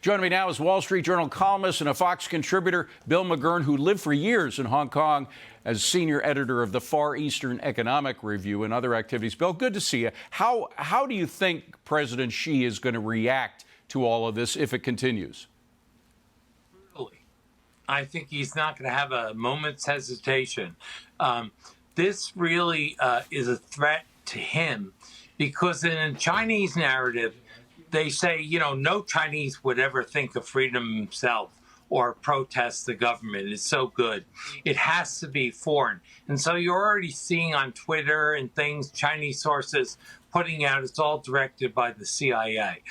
Joining me now is Wall Street Journal columnist and a Fox contributor, Bill McGurn, who lived for years in Hong Kong as senior editor of the Far Eastern Economic Review and other activities. Bill, good to see you. How do you think President Xi is going to react to all of this if it continues? I think he's not going to have a moment's hesitation. This really is a threat to him because in a Chinese narrative, they say, no Chinese would ever think of freedom himself or protest the government. It's so good. It has to be foreign. And so you're already seeing on Twitter and things, Chinese sources putting out, it's all directed by the CIA.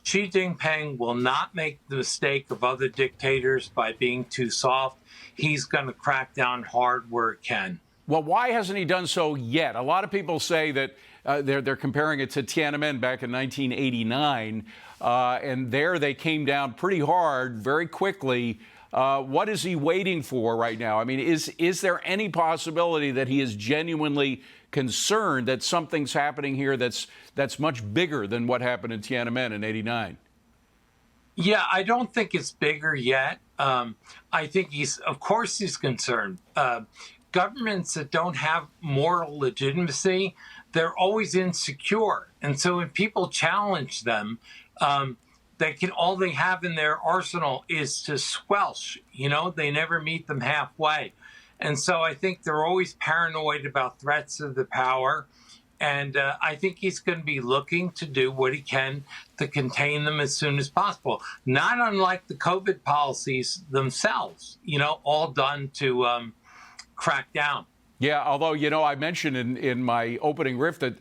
Xi Jinping will not make the mistake of other dictators by being too soft. He's going to crack down hard where it can. Well, why hasn't he done so yet? A lot of people say that they're comparing it to Tiananmen back in 1989, and there they came down pretty hard very quickly. What is he waiting for right now? I mean, is there any possibility that he is genuinely concerned that something's happening here that's much bigger than what happened in Tiananmen in '89? Yeah, I don't think it's bigger yet. I think of course he's concerned. Governments that don't have moral legitimacy, they're always insecure. And so when people challenge them, all they have in their arsenal is to squelch. They never meet them halfway. And so I think they're always paranoid about threats of the power. And I think he's going to be looking to do what he can to contain them as soon as possible. Not unlike the COVID policies themselves, all done to crack down. Yeah, although, I mentioned in my opening riff that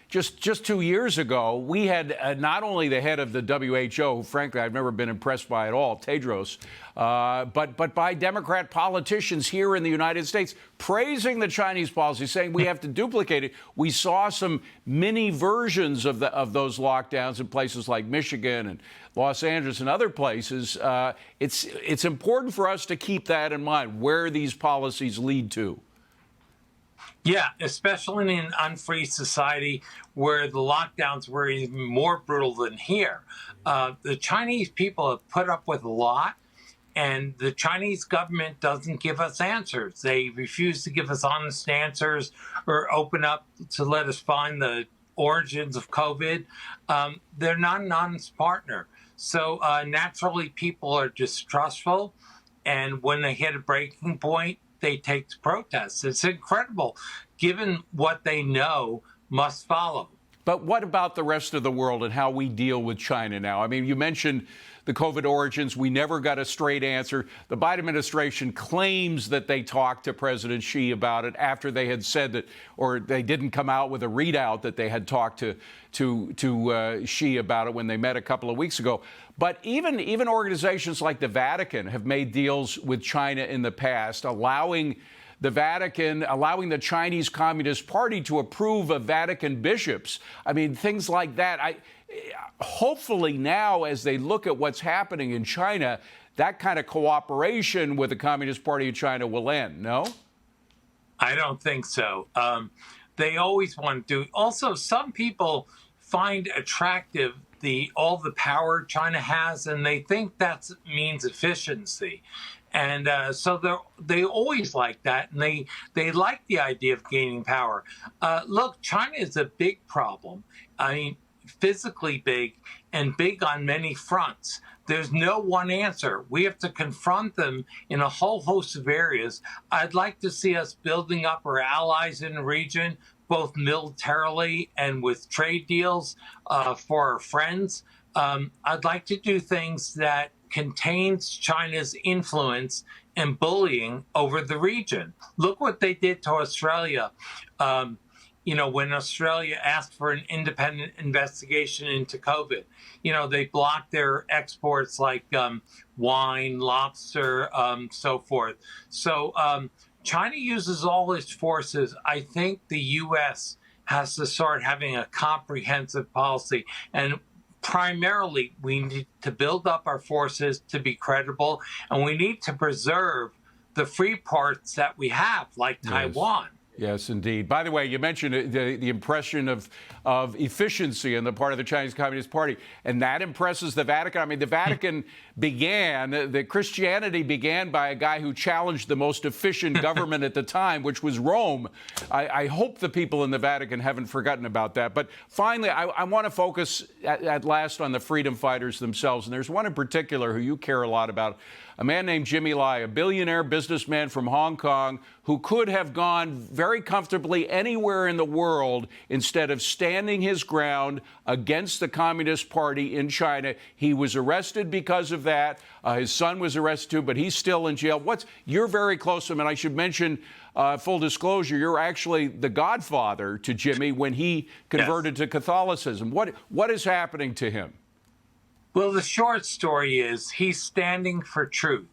just 2 years ago, we had not only the head of the WHO, who, frankly, I've never been impressed by at all, Tedros, but by Democrat politicians here in the United States praising the Chinese policy, saying we have to duplicate it. We saw some mini versions of those lockdowns in places like Michigan and Los Angeles and other places. It's important for us to keep that in mind, where these policies lead to. Yeah, especially in an unfree society where the lockdowns were even more brutal than here. The Chinese people have put up with a lot, and the Chinese government doesn't give us answers. They refuse to give us honest answers or open up to let us find the origins of COVID. They're not an honest partner. So naturally, people are distrustful, and when they hit a breaking point, they take to protests. It's incredible, given what they know must follow. But what about the rest of the world and how we deal with China now? I mean, you mentioned the COVID origins. We never got a straight answer. The Biden administration claims that they talked to President Xi about it after they had said that, or they didn't come out with a readout that they had talked to Xi about it when they met a couple of weeks ago. But even organizations like the Vatican have made deals with China in the past, allowing the Chinese Communist Party to approve of Vatican bishops. I mean, things like that. Hopefully now, as they look at what's happening in China, that kind of cooperation with the Communist Party of China will end, no? I don't think so. They always want to do. Also, some people find attractive all the power China has, and they think that means efficiency. And so they always like that, and they like the idea of gaining power. Look, China is a big problem. I mean, physically big and big on many fronts. There's no one answer. We have to confront them in a whole host of areas. I'd like to see us building up our allies in the region, both militarily and with trade deals for our friends. I'd like to do things that contains China's influence and bullying over the region. Look what they did to Australia. When Australia asked for an independent investigation into COVID, they blocked their exports like wine, lobster, so forth. So China uses all its forces. I think the U.S. has to start having a comprehensive policy. And primarily, we need to build up our forces to be credible, and we need to preserve the free parts that we have, like Taiwan. Yes, indeed. By the way, you mentioned the impression of efficiency on the part of the Chinese Communist Party, and that impresses the Vatican. I mean, the Vatican the Christianity began by a guy who challenged the most efficient government at the time, which was Rome. I hope the people in the Vatican haven't forgotten about that. But finally, I want to focus at last on the freedom fighters themselves, and there's one in particular who you care a lot about. A man named Jimmy Lai, a billionaire businessman from Hong Kong who could have gone very comfortably anywhere in the world instead of standing his ground against the Communist Party in China. He was arrested because of that. His son was arrested too, but he's still in jail. You're very close to him, and I should mention, full disclosure, you're actually the godfather to Jimmy when he converted to Catholicism. What is happening to him? Well, the short story is he's standing for truth.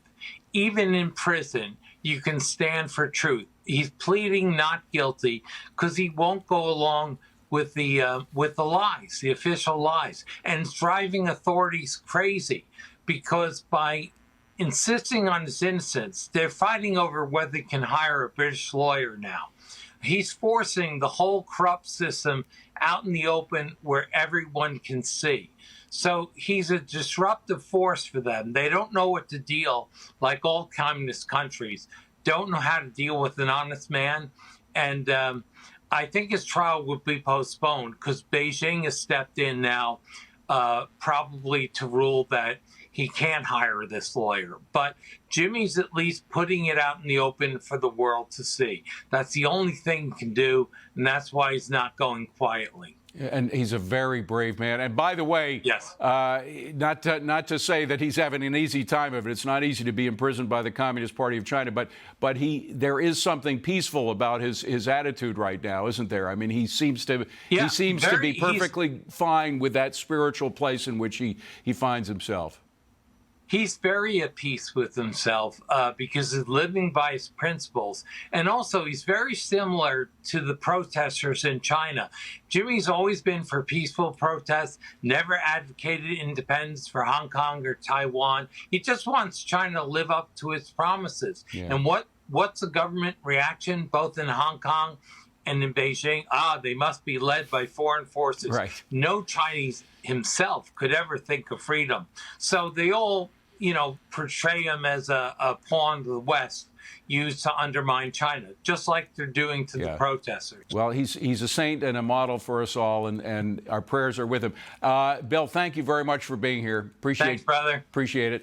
Even in prison, you can stand for truth. He's pleading not guilty because he won't go along with the lies, the official lies, and it's driving authorities crazy because by insisting on his innocence, they're fighting over whether they can hire a British lawyer now. He's forcing the whole corrupt system out in the open where everyone can see. So he's a disruptive force for them. They don't know what to deal, like all communist countries, don't know how to deal with an honest man. And I think his trial will be postponed because Beijing has stepped in now, probably to rule that he can't hire this lawyer. But Jimmy's at least putting it out in the open for the world to see. That's the only thing he can do, and that's why he's not going quietly. And he's a very brave man. And by the way, yes, not to say that he's having an easy time of it. It's not easy to be imprisoned by the Communist Party of China, but there is something peaceful about his attitude right now, isn't there? I mean, he seems to be perfectly fine with that spiritual place in which he finds himself. He's very at peace with himself because he's living by his principles. And also, he's very similar to the protesters in China. Jimmy's always been for peaceful protests, never advocated independence for Hong Kong or Taiwan. He just wants China to live up to its promises. Yeah. And what's the government reaction, both in Hong Kong and in Beijing? They must be led by foreign forces. Right. No Chinese himself could ever think of freedom. So they all portray him as a pawn of the West used to undermine China, just like they're doing to the protesters. Well, he's a saint and a model for us all, and our prayers are with him. Bill, thank you very much for being here. Thanks, brother. Appreciate it.